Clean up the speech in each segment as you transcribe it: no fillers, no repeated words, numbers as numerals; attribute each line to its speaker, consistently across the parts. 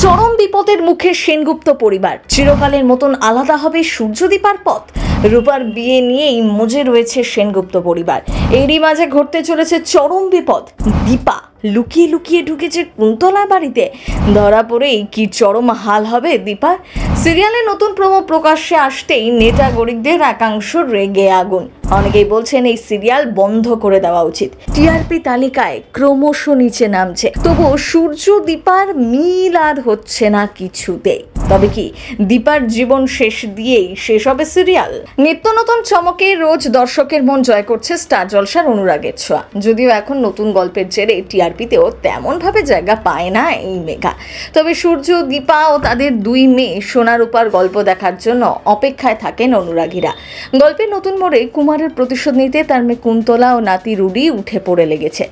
Speaker 1: চরম বিপদের মুখে সেনগুপ্ত পরিবার। চিরকালের মতন আলাদা হবে সূর্যদীপার পথ। রূপার বিয়ে নিয়েই মজে রয়েছে সেনগুপ্ত পরিবার। এরই মাঝে ঘটতে চলেছে চরম বিপদ। দীপা লুকিয়ে লুকিয়ে ঢুকেছে কুন্তলা বাড়িতে। ধরা পড়েই কি চরম হাল হবে দীপার। সিরিয়ালে নতুন প্রোমো প্রকাশ্যে আসতেই নেটাগরিকদের একাংশ রেগে আগুন। অনেকেই বলছেন এই সিরিয়াল বন্ধ করে দেওয়া উচিত। টিআরপি তালিকায় ক্রমশ নিচে নামছে, তবুও সূর্য দীপার মিল আর হচ্ছে না কিছুতেই। তবে কি দীপার জীবন শেষ দিয়েই শেষ হবে সিরিয়াল? নিত্য নতুন চমকে রোজ দর্শকের মন জয় করছে স্টার জলসার অনুরাগের ছোঁয়া। যদিও এখন নতুন গল্পের জেরে টিআরপিতেও তেমন ভাবে জায়গা পায় না এই মেঘা। তবে সূর্য, দীপা ও তাদের দুই মেয়ে সোনা রূপার গল্প দেখার জন্য অপেক্ষায় থাকেন অনুরাগীরা। গল্পের নতুন মোড়ে কুমারের প্রতিশোধ নিতে তার মেয়ে কুন্তলা ও নাতি রুডি উঠে পড়ে লেগেছে।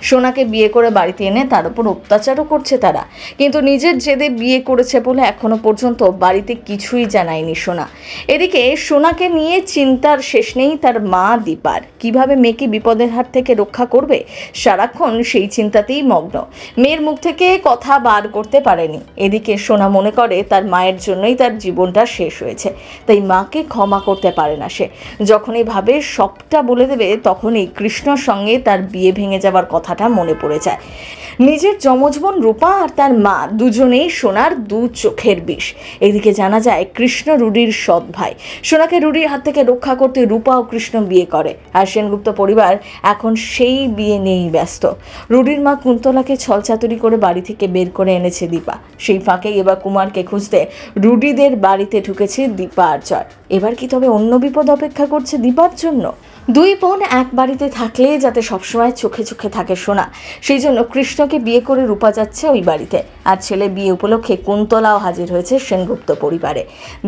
Speaker 1: সোনাকে বিয়ে করে বাড়িতে এনে তার উপর অত্যাচারও করছে তারা, কিন্তু নিজের জেদে বিয়ে করেছে বলে এখনো পর্যন্ত বাড়িতে কিছুই জানায়নি সোনা। এদিকে সোনাকে নিয়ে চিন্তার শেষ নেই তার মা দীপার। কিভাবে মেয়েকে বিপদের হাত থেকে রক্ষা করবে, সারাক্ষণ সেই চিন্তাতেই মগ্ন। মেয়ের মুখ থেকে কথা বার করতে পারেনি। এদিকে সোনা মনে করে তার মায়ের জন্যই তার জীবনটা শেষ হয়েছে, তাই মাকে ক্ষমা করতে পারে না সে। যখনই ভাবে সবটা বলে দেবে, তখনই কৃষ্ণর সঙ্গে তার বিয়ে ভেঙে যাবার কথাটা মনে পড়ে যায়। নিজের যমজ বোন রূপা আর তার মা দুজনেই সোনার দু চোখের বিষ। এদিকে জানা যায় কৃষ্ণ রুডির সৎ ভাই। সোনাকে রুডির হাত থেকে রক্ষা করতে রূপা ও কৃষ্ণ বিয়ে করে, আর সেনগুপ্ত পরিবার এখন সেই বিয়ে নিয়েই ব্যস্ত। রুডির মা কুন্তলাকে ছলচাতুরি করে বাড়ি থেকে বের করে এনেছে দীপা। সেই ফাঁকেই এবার কুমারকে খুঁজতে রুডিদের বাড়িতে ঢুকেছে দীপা আর জয়। এবার কি তবে অন্য বিপদ অপেক্ষা করছে দীপার জন্য? দুই বোন এক বাড়িতে থাকলে যাতে সবসময় চোখে চোখে থাকে সোনা, সেই জন্য কৃষ্ণকে বিয়ে করে রূপা যাচ্ছে ওই বাড়িতে। আর ছেলে বিয়ে উপলক্ষে কুন্তলাও হাজির হয়েছে সেনগুপ্ত পরিবারে।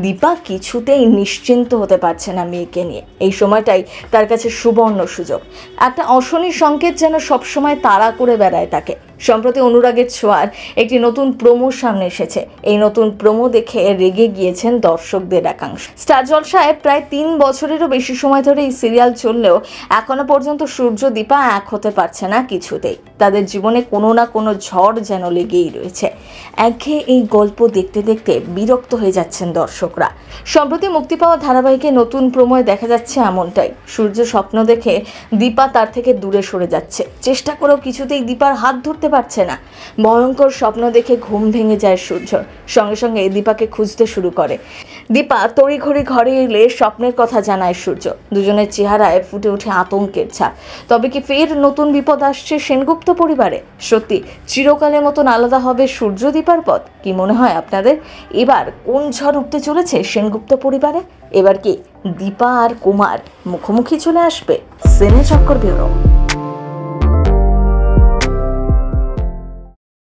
Speaker 1: দীপা কিছুতেই নিশ্চিন্ত হতে পারছে না মেয়েকে নিয়ে। এই সময়টাই তার কাছে সুবর্ণ সুযোগ। একটা অশনি সংকেত যেন সবসময় তাড়া করে বেড়ায় তাকে। সম্প্রতি অনুরাগের ছোঁয়ার একটি নতুন প্রোমো সামনে এসেছে। এই নতুন প্রোমো দেখে রেগে গিয়েছেন দর্শকদের একাংশ। স্টার জলসায় প্রায় 3 বছরেরও বেশি সময় ধরে এই সিরিয়াল চললেও এখনো পর্যন্ত সূর্য দীপা এক হতে পারছে না কিছুতেই। তাদের জীবনে কোনো না কোনো ঝড় যেন লেগেই রয়েছে। একঘেয়ে এই গল্প দেখতে দেখতে বিরক্ত হয়ে যাচ্ছেন দর্শকরা। সম্প্রতি মুক্তি পাওয়া ধারাবাহিকে নতুন প্রোমোয় দেখা যাচ্ছে এমনটাই। সূর্য স্বপ্ন দেখে দীপা তার থেকে দূরে সরে যাচ্ছে। চেষ্টা করেও কিছুতেই দীপার হাত ধরতে পারছে না। ভয়ঙ্কর স্বপ্ন দেখে ঘুম ভেঙে যায় সূর্যর। সঙ্গে সঙ্গে দীপাকে খুঁজতে শুরু করে। দীপা তড়িঘড়ি ঘরে এলে স্বপ্নের কথা জানায় সূর্য। দুজনের চেহারায় ফুটে ওঠে আতঙ্কের ছাপ। তবে কি ফের নতুন বিপদ আসছে সেনগুপ্ত পরিবারে? সত্যি চিরকালের মতন আলাদা হবে সূর্য দীপার পথ? কি মনে হয় আপনাদের? এবার কোন ঝড় উঠতে চলেছে সেনগুপ্ত পরিবারে? এবার কি দীপা আর কুমার মুখোমুখি চলে আসবে? সিনে চক্কর ব্যুরো।